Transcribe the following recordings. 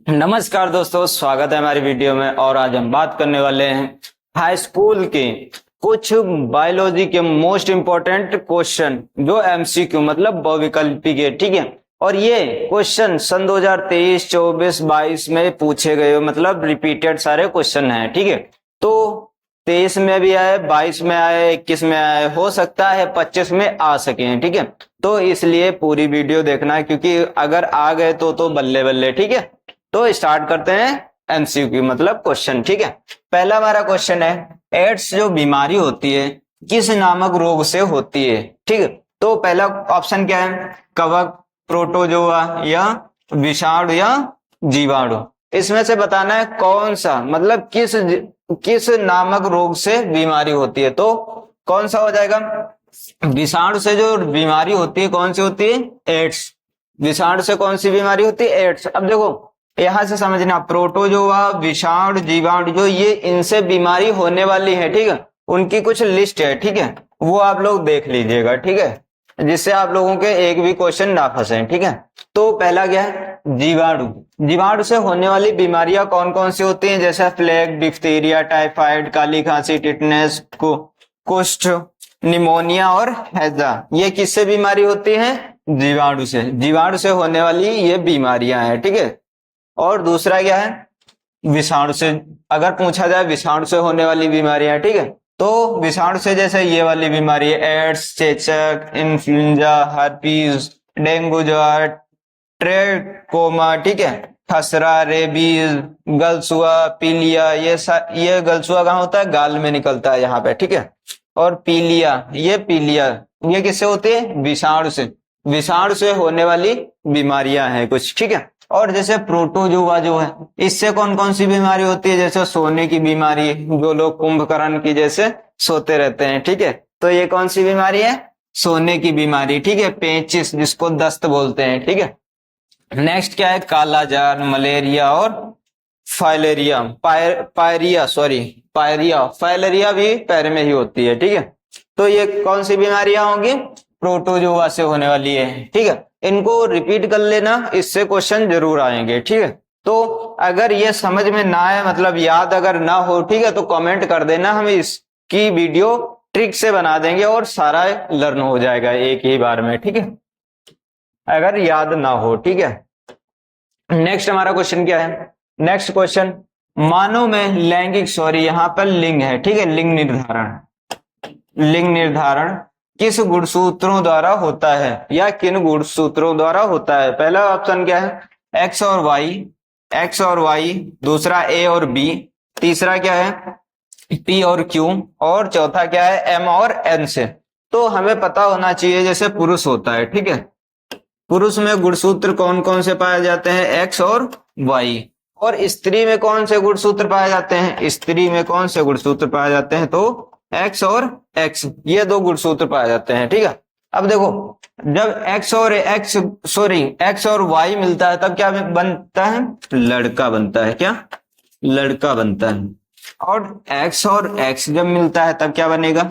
नमस्कार दोस्तों, स्वागत है हमारी वीडियो में। और आज हम बात करने वाले हैं हाई स्कूल के कुछ बायोलॉजी के मोस्ट इंपॉर्टेंट क्वेश्चन जो एमसीक्यू मतलब बहुविकल्पी के, ठीक है। और ये क्वेश्चन सन 2023, 24, 22 में पूछे गए, मतलब रिपीटेड सारे क्वेश्चन हैं, ठीक है। तो 23 में भी आए, 22 में आए, 21 में आए, हो सकता है 25 में आ सके, ठीक है। तो इसलिए पूरी वीडियो देखना है, क्योंकि अगर आ गए तो बल्ले बल्ले, ठीक है। तो स्टार्ट करते हैं एमसीक्यू मतलब क्वेश्चन, ठीक है। पहला हमारा क्वेश्चन है, एड्स जो बीमारी होती है किस नामक रोग से होती है, ठीक है। तो पहला ऑप्शन क्या है, कवक, प्रोटोजोआ या विषाणु या जीवाणु। इसमें से बताना है कौन सा, मतलब किस नामक रोग से बीमारी होती है। तो कौन सा हो जाएगा, विषाणु से जो बीमारी होती है कौन सी होती है, एड्स। विषाणु से कौन सी बीमारी होती है, एड्स। अब देखो यहां से समझना, प्रोटोजोआ, विषाणु, जीवाणु जो ये इनसे बीमारी होने वाली है, ठीक है, उनकी कुछ लिस्ट है, ठीक है, वो आप लोग देख लीजिएगा, ठीक है, जिससे आप लोगों के एक भी क्वेश्चन ना फंसे, ठीक है। तो पहला क्या है, जीवाणु। जीवाणु से होने वाली बीमारियां कौन कौन सी होती हैं, जैसे प्लेग, डिप्थीरिया, टाइफाइड, काली खांसी, टिटनेस, कुष्ठ, निमोनिया और हैजा। ये किससे बीमारी होती है, जीवाणु से। जीवाणु से होने वाली ये बीमारियां हैं, ठीक है। और दूसरा क्या है, विषाणु से। अगर पूछा जाए विषाणु से होने वाली बीमारियां, ठीक है, तो विषाणु से जैसे ये वाली बीमारी है, एड्स, चेचक, इन्फ्लुएंजा, हर्पीज, डेंगू ज्वर, ट्रेकोमा, ठीक है, खसरा, रेबीज, गलसुआ, पीलिया। ये गलसुआ कहाँ होता है, गाल में निकलता है यहाँ पे, ठीक है। और पीलिया, ये किससे होती है, विषाणु से। विषाणु से होने वाली बीमारियां हैं कुछ, ठीक है। और जैसे प्रोटोजोआ जो है, इससे कौन कौन सी बीमारी होती है, जैसे सोने की बीमारी, जो लोग कुंभकर्ण की जैसे सोते रहते हैं, ठीक है, तो ये कौन सी बीमारी है, सोने की बीमारी, ठीक है। पेचिस जिसको दस्त बोलते हैं, ठीक है। नेक्स्ट क्या है, कालाजार, मलेरिया और फाइलेरिया, फाइलेरिया भी पैर में ही होती है, ठीक है। तो ये कौन सी बीमारियां होंगी, प्रोटोजोआ से होने वाली है, ठीक है। इनको रिपीट कर लेना, इससे क्वेश्चन जरूर आएंगे, ठीक है। तो अगर ये समझ में ना आए, मतलब याद अगर ना हो, ठीक है, तो कमेंट कर देना, हम इसकी वीडियो ट्रिक से बना देंगे और सारा लर्न हो जाएगा एक ही बार में, ठीक है, अगर याद ना हो, ठीक है। नेक्स्ट हमारा क्वेश्चन क्या है, नेक्स्ट क्वेश्चन, मानव में यहां पर लिंग है, ठीक है, लिंग निर्धारण किस गुणसूत्रों द्वारा होता है, या किन गुणसूत्रों द्वारा होता है। पहला ऑप्शन क्या है, एक्स और वाई, दूसरा ए और बी, तीसरा क्या है, पी और क्यू, और चौथा क्या है, एम और एन से। तो हमें पता होना चाहिए, जैसे पुरुष होता है, ठीक है, पुरुष में गुणसूत्र कौन कौन से पाए जाते हैं, एक्स और वाई। और स्त्री में कौन से गुणसूत्र पाए जाते हैं, स्त्री में कौन से गुणसूत्र पाए जाते हैं, तो एक्स और एक्स, ये दो गुणसूत्र पाए जाते हैं, ठीक है। अब देखो, जब एक्स और वाई मिलता है तब क्या बनता है, लड़का बनता है, क्या, लड़का बनता है। और एक्स और एक्स जब मिलता है तब क्या बनेगा,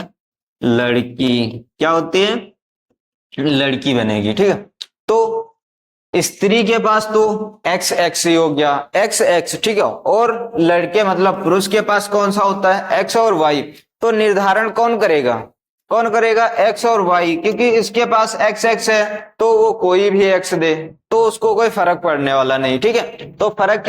लड़की, क्या होती है, लड़की बनेगी, ठीक है। तो स्त्री के पास तो एक्स एक्स ही हो गया, एक्स एक्स, ठीक है। और लड़के मतलब पुरुष के पास कौन सा होता है, एक्स और वाई। तो निर्धारण कौन करेगा, एक्स और वाई, क्योंकि इसके पास एक्स एक्स है, तो वो कोई भी एक्स दे तो उसको कोई फर्क पड़ने वाला नहीं, ठीक है। तो फर्क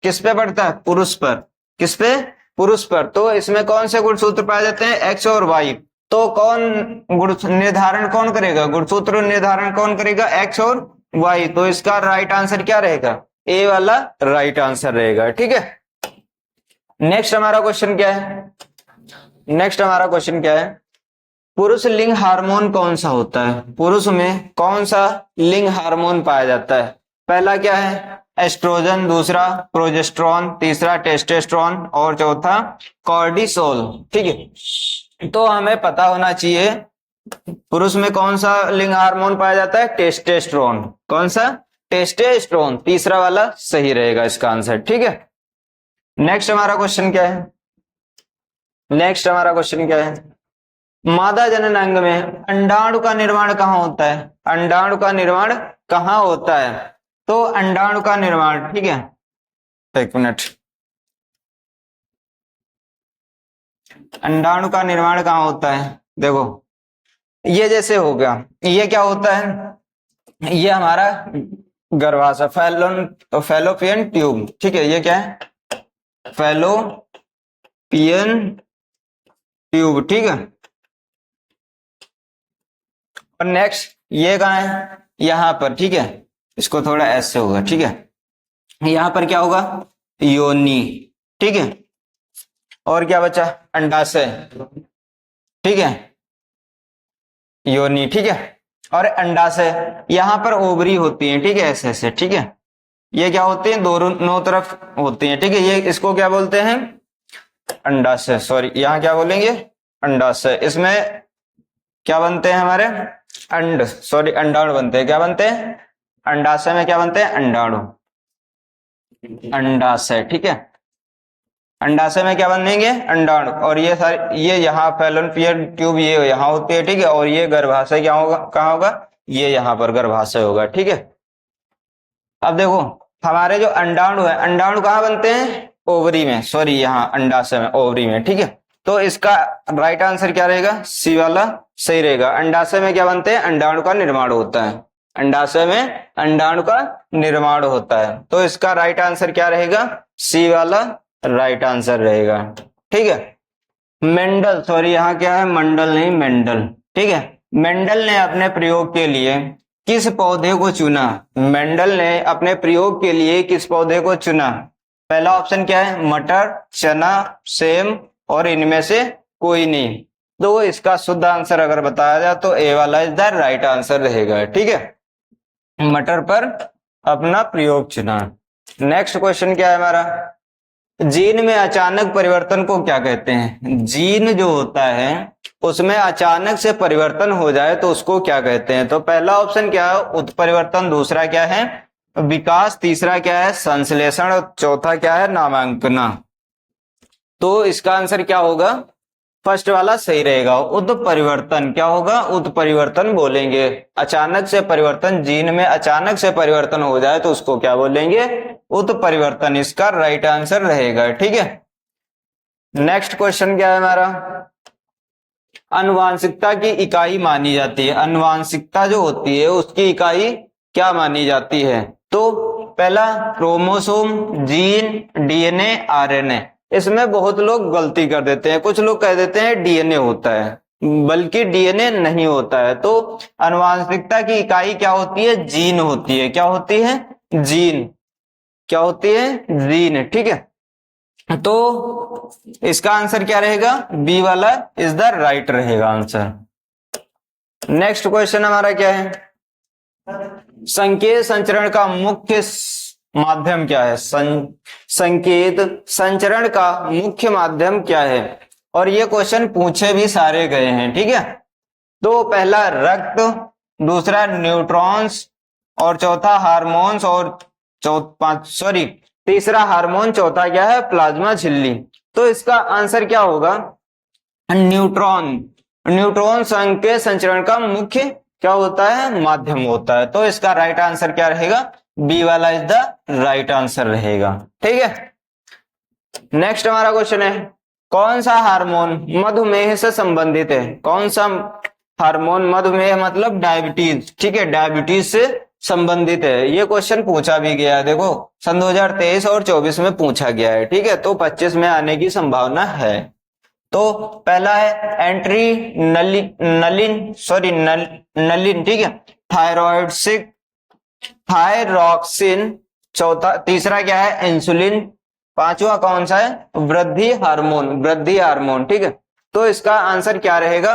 किस पे पड़ता है, पुरुष पर, किस पे, पुरुष पर। तो इसमें कौन से गुणसूत्र पाए जाते हैं, एक्स और वाई। तो कौन गुण निर्धारण कौन करेगा, गुणसूत्र निर्धारण कौन करेगा, एक्स और वाई। तो इसका राइट आंसर क्या रहेगा, ए वाला राइट आंसर रहेगा, ठीक है। नेक्स्ट हमारा क्वेश्चन क्या है, पुरुष लिंग हार्मोन कौन सा होता है, पुरुष में कौन सा लिंग हार्मोन पाया जाता है। पहला क्या है, एस्ट्रोजन, दूसरा प्रोजेस्टेरॉन, तीसरा टेस्टोस्टेरोन और चौथा कॉर्टिसोल, ठीक है। तो हमें पता होना चाहिए पुरुष में कौन सा लिंग हार्मोन पाया जाता है, टेस्टोस्टेरोन। कौन सा, टेस्टोस्टेरोन, तीसरा वाला सही रहेगा इसका आंसर, ठीक है। नेक्स्ट हमारा क्वेश्चन क्या है, मादा जनन अंग में अंडाणु का निर्माण कहाँ होता है, अंडाणु का निर्माण कहाँ होता है। तो अंडाणु का निर्माण, ठीक है, एक मिनट, अंडाणु का निर्माण कहाँ होता है? देखो ये जैसे हो गया, ये क्या होता है, ये हमारा गर्भाशय, फैलोपियन ट्यूब, ठीक है, ये क्या है, फैलोपियन ट्यूब, ठीक है। और नेक्स्ट ये कहाँ है, यहां पर, ठीक है, इसको थोड़ा ऐसे होगा, ठीक है, यहां पर क्या होगा, योनि, ठीक है। और क्या बचा, अंडाशय, ठीक है, योनि, ठीक है। और अंडाशय, यहां पर ओवरी होती है, ठीक है, ऐसे ऐसे, ठीक है, ये क्या होते हैं, दोनों तरफ होती हैं, ठीक है, ये इसको क्या बोलते हैं, अंडाशय, सॉरी यहाँ क्या बोलेंगे, अंडाशय। इसमें क्या बनते हैं हमारे, अंडाणु बनते हैं, क्या बनते हैं, अंडाशय में क्या बनते हैं, अंडाणु, अंडाशय, ठीक है, अंडाशय में क्या बनेंगे, अंडाणु। और ये सारे, ये यहाँ फैलोपियन ट्यूब ये यहाँ होती है, ठीक है, और ये गर्भाशय क्या होगा, कहाँ होगा, ये यहाँ पर गर्भाशय होगा, ठीक है। अब देखो हमारे जो अंडाणु है, अंडाणु कहाँ बनते हैं, ओवरी में, सॉरी यहाँ अंडाशय में, ओवरी में, ठीक है। तो इसका राइट आंसर क्या रहेगा, सी वाला सही रहेगा। अंडाशय में क्या बनते हैं, अंडाणु का निर्माण होता है, अंडाशय में अंडाणु का निर्माण होता है, तो इसका राइट आंसर क्या रहेगा, सी वाला राइट आंसर रहेगा, ठीक है। मेंडल, सॉरी यहाँ क्या है, मंडल नहीं मेंडल, ठीक है, मेंडल ने अपने प्रयोग के लिए किस पौधे को चुना, मेंडल ने अपने प्रयोग के लिए किस पौधे को चुना? पहला ऑप्शन क्या है, मटर, चना, सेम, और इनमें से कोई नहीं। तो इसका शुद्ध आंसर अगर बताया जाए तो ए वाला इज द राइट आंसर रहेगा, ठीक है, मटर पर अपना प्रयोग चुना। नेक्स्ट क्वेश्चन क्या है हमारा, जीन में अचानक परिवर्तन को क्या कहते हैं? जीन जो होता है उसमें अचानक से परिवर्तन हो जाए तो उसको क्या कहते हैं? तो पहला ऑप्शन क्या है, उत्परिवर्तन, दूसरा क्या है, विकास, तीसरा क्या है, संश्लेषण, और चौथा क्या है, नामांकन। तो इसका आंसर क्या होगा, फर्स्ट वाला सही रहेगा, उत्परिवर्तन। क्या होगा, उत्परिवर्तन बोलेंगे। अचानक से परिवर्तन, जीन में अचानक से परिवर्तन हो जाए तो उसको क्या बोलेंगे, उत्परिवर्तन। इसका राइट आंसर रहेगा, ठीक है। नेक्स्ट क्वेश्चन क्या है हमारा, आनुवांशिकता की इकाई मानी जाती है, आनुवांशिकता जो होती है उसकी इकाई क्या मानी जाती है? तो पहला क्रोमोसोम, जीन, डीएनए, आरएनए। इसमें बहुत लोग गलती कर देते हैं, कुछ लोग कह देते हैं डीएनए होता है, बल्कि डीएनए नहीं होता है। तो आनुवांशिकता की इकाई क्या होती है, जीन होती है। क्या होती है, जीन। क्या होती है, जीन, ठीक है। तो इसका आंसर क्या रहेगा, बी वाला इज द राइट रहेगा आंसर। नेक्स्ट क्वेश्चन हमारा क्या है, संकेत संचरण का मुख्य माध्यम क्या है? संकेत संचरण का मुख्य माध्यम क्या है? और ये क्वेश्चन पूछे भी सारे गए हैं, ठीक है। तो पहला रक्त, दूसरा न्यूट्रॉन्स, और चौथा हार्मोन्स, और तीसरा हार्मोन, चौथा क्या है, प्लाज्मा झिल्ली। तो इसका आंसर क्या होगा, न्यूट्रॉन। न्यूट्रॉन संकेत संचरण का मुख्य क्या होता है, माध्यम होता है। तो इसका राइट आंसर क्या रहेगा, बी वाला इज द राइट आंसर रहेगा, ठीक है। नेक्स्ट हमारा क्वेश्चन है, कौन सा हार्मोन मधुमेह से संबंधित है? कौन सा हार्मोन, मधुमेह मतलब डायबिटीज, ठीक है, डायबिटीज से संबंधित है। ये क्वेश्चन पूछा भी गया है, देखो सन 2023 और 24 में पूछा गया है, ठीक है। तो 25 में आने की संभावना है। तो पहला है नलिन, ठीक है, थायरॉक्सिन, चौथा, तीसरा क्या है, इंसुलिन, पांचवा कौन सा है, वृद्धि हार्मोन, ठीक है। तो इसका आंसर क्या रहेगा,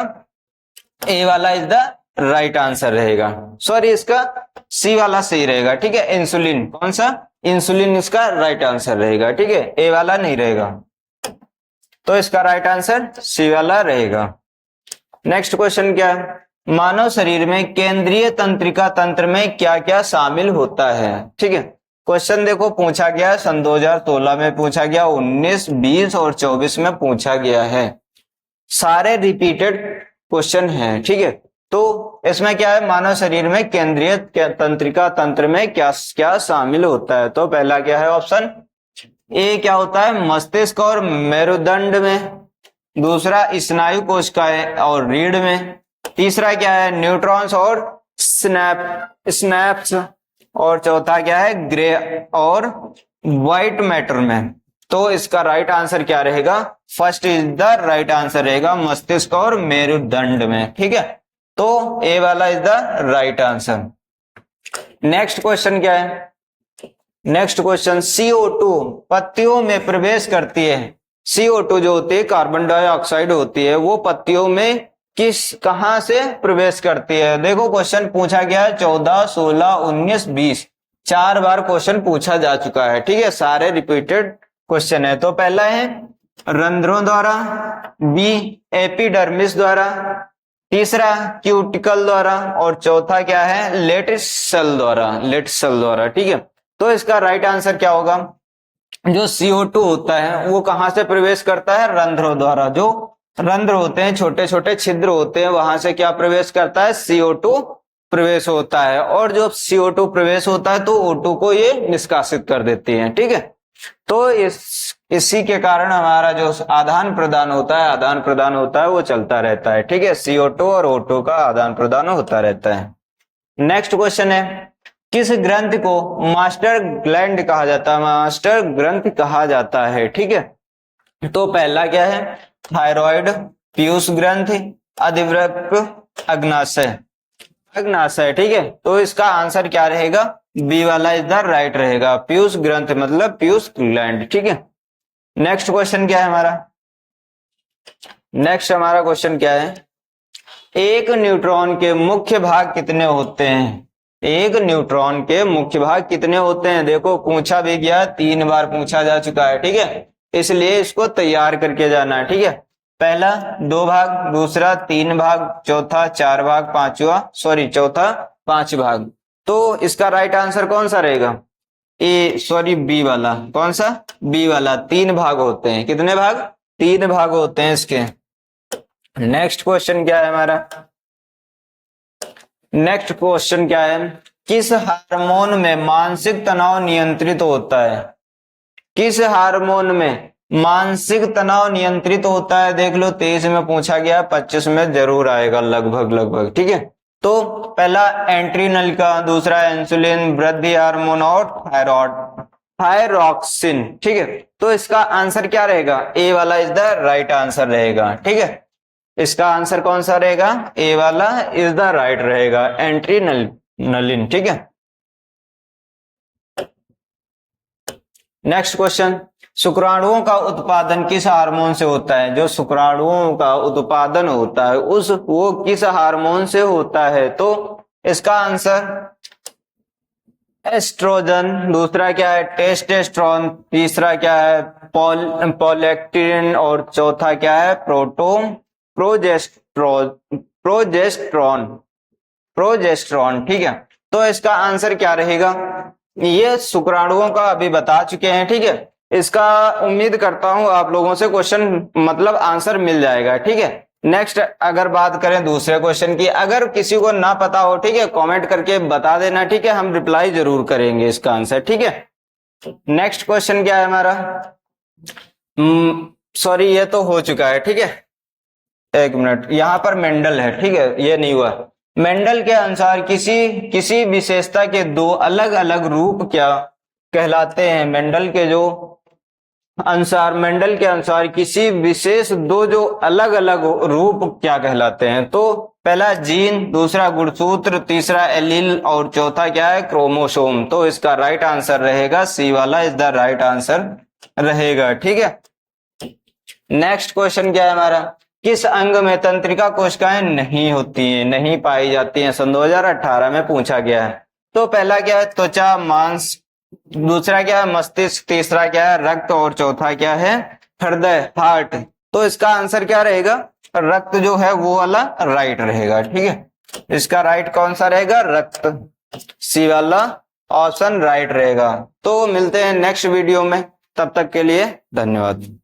ए वाला इज द राइट आंसर रहेगा। सॉरी, इसका सी वाला सही रहेगा, ठीक है। इंसुलिन, कौन सा, इंसुलिन इसका राइट आंसर रहेगा, ठीक है, ए वाला नहीं रहेगा। तो इसका राइट आंसर सी वाला रहेगा। नेक्स्ट क्वेश्चन क्या है, मानव शरीर में केंद्रीय तंत्रिका तंत्र में क्या क्या शामिल होता है? ठीक है, क्वेश्चन देखो पूछा गया सन 2016 में पूछा गया, 19, 20 और 24 में पूछा गया है। सारे रिपीटेड क्वेश्चन हैं, ठीक है। तो इसमें क्या है, मानव शरीर में केंद्रीय तंत्रिका तंत्र में क्या क्या शामिल होता है? तो पहला क्या है ऑप्शन, ए क्या होता है, मस्तिष्क और मेरुदंड में। दूसरा स्नायु कोशिकाएं और रीढ़ में। तीसरा क्या है, न्यूट्रॉन्स और स्नैप्स। और चौथा क्या है, ग्रे और व्हाइट मैटर में। तो इसका राइट आंसर क्या रहेगा, first is the right answer रहेगा, मस्तिष्क और मेरुदंड में। ठीक है, तो ए वाला is the right answer. Next question क्या है, नेक्स्ट क्वेश्चन, CO2 पत्तियों में प्रवेश करती है। CO2 जो होती है, कार्बन डाइऑक्साइड होती है, वो पत्तियों में कहां से प्रवेश करती है। देखो क्वेश्चन पूछा गया है 14, 16, 19, 20, 4 बार क्वेश्चन पूछा जा चुका है। ठीक है, सारे रिपीटेड क्वेश्चन है। तो पहला है रंध्रों द्वारा, बी एपिडर्मिस द्वारा, तीसरा क्यूटिकल द्वारा, और चौथा क्या है, लेटिस सेल द्वारा, लेटिस सेल द्वारा। ठीक है, तो इसका राइट आंसर क्या होगा, जो CO2 होता है वो कहां से प्रवेश करता है, रंध्रों द्वारा। जो रंध्र होते हैं, छोटे छोटे छिद्र होते हैं, वहां से क्या प्रवेश करता है, CO2 प्रवेश होता है। और जो CO2 प्रवेश होता है तो O2 को ये निष्कासित कर देती है। ठीक है, तो इसी के कारण हमारा जो आदान प्रदान होता है, आदान प्रदान होता है वो चलता रहता है। ठीक है, CO2 और O2 का आदान प्रदान होता रहता है। नेक्स्ट क्वेश्चन है, किस ग्रंथि को मास्टर ग्लैंड कहा जाता है, मास्टर ग्रंथि कहा जाता है। ठीक है, तो पहला क्या है, थायराइड, पीयूष ग्रंथि, अधिवृक्क, अग्नाशय, अग्नाशय। ठीक है, तो इसका आंसर क्या रहेगा, बी वाला इज द राइट रहेगा, पीयूष ग्रंथि मतलब पीयूष ग्लैंड। ठीक है, नेक्स्ट क्वेश्चन क्या है हमारा, नेक्स्ट हमारा क्वेश्चन क्या है, एक न्यूट्रॉन के मुख्य भाग कितने होते हैं, एक न्यूट्रॉन के मुख्य भाग कितने होते हैं। देखो पूछा भी गया, 3 बार पूछा जा चुका है। ठीक है, इसलिए इसको तैयार करके जाना है। ठीक है, पहला 2 भाग, दूसरा 3 भाग, चौथा 4 भाग, चौथा 5 भाग। तो इसका राइट आंसर कौन सा रहेगा, बी वाला। कौन सा, बी वाला, 3 भाग होते हैं। कितने भाग, 3 भाग होते हैं इसके। नेक्स्ट क्वेश्चन क्या है हमारा, नेक्स्ट क्वेश्चन क्या है, किस हार्मोन में मानसिक तनाव नियंत्रित होता है, किस हार्मोन में मानसिक तनाव नियंत्रित होता है। देख लो 23 में पूछा गया, 25 में जरूर आएगा लगभग लगभग। ठीक है, तो पहला एंट्रीनल का, दूसरा इंसुलिन, वृद्धि हार्मोन और थायरॉक्सिन। ठीक है, तो इसका आंसर क्या रहेगा, ए वाला इज द राइट आंसर रहेगा। ठीक है, इसका आंसर कौन सा रहेगा, ए वाला इज द राइट रहेगा, एंट्रीनलिन। ठीक है, नेक्स्ट क्वेश्चन, शुक्राणुओं का उत्पादन किस हार्मोन से होता है। जो शुक्राणुओं का उत्पादन होता है वो किस हार्मोन से होता है। तो इसका आंसर एस्ट्रोजन, दूसरा क्या है टेस्टोस्टेरोन, तीसरा क्या है प्रोलैक्टिन, और चौथा क्या है प्रोजेस्ट्रॉन। ठीक है, तो इसका आंसर क्या रहेगा, ये शुक्राणुओं का अभी बता चुके हैं। ठीक है, इसका उम्मीद करता हूं आप लोगों से क्वेश्चन मतलब आंसर मिल जाएगा। ठीक है, नेक्स्ट अगर बात करें दूसरे क्वेश्चन की, अगर किसी को ना पता हो, ठीक है, कमेंट करके बता देना। ठीक है, हम रिप्लाई जरूर करेंगे इसका आंसर। ठीक है, नेक्स्ट क्वेश्चन क्या है हमारा, सॉरी ये तो हो चुका है। ठीक है, एक मिनट, यहां पर मेंडल है। ठीक है, ये नहीं हुआ। मेंडल के अनुसार किसी विशेषता के 2 अलग अलग रूप क्या कहलाते हैं। मेंडल के अनुसार किसी विशेष 2 जो अलग अलग रूप क्या कहलाते हैं। तो पहला जीन, दूसरा गुणसूत्र, तीसरा एलील, और चौथा क्या है क्रोमोसोम। तो इसका राइट आंसर रहेगा सी वाला इज द राइट आंसर रहेगा। ठीक है, नेक्स्ट क्वेश्चन क्या है हमारा, किस अंग में तंत्रिका कोशिकाएं नहीं होती हैं, नहीं पाई जाती हैं। सन 2018 में पूछा गया है। तो पहला क्या है त्वचा, मांस, दूसरा क्या है मस्तिष्क, तीसरा क्या है रक्त, और चौथा क्या है हृदय, हार्ट। तो इसका आंसर क्या रहेगा, रक्त जो है वो वाला राइट रहेगा। ठीक है, इसका राइट कौन सा रहेगा, रक्त, सी वाला ऑप्शन राइट रहेगा। तो मिलते हैं नेक्स्ट वीडियो में, तब तक के लिए धन्यवाद।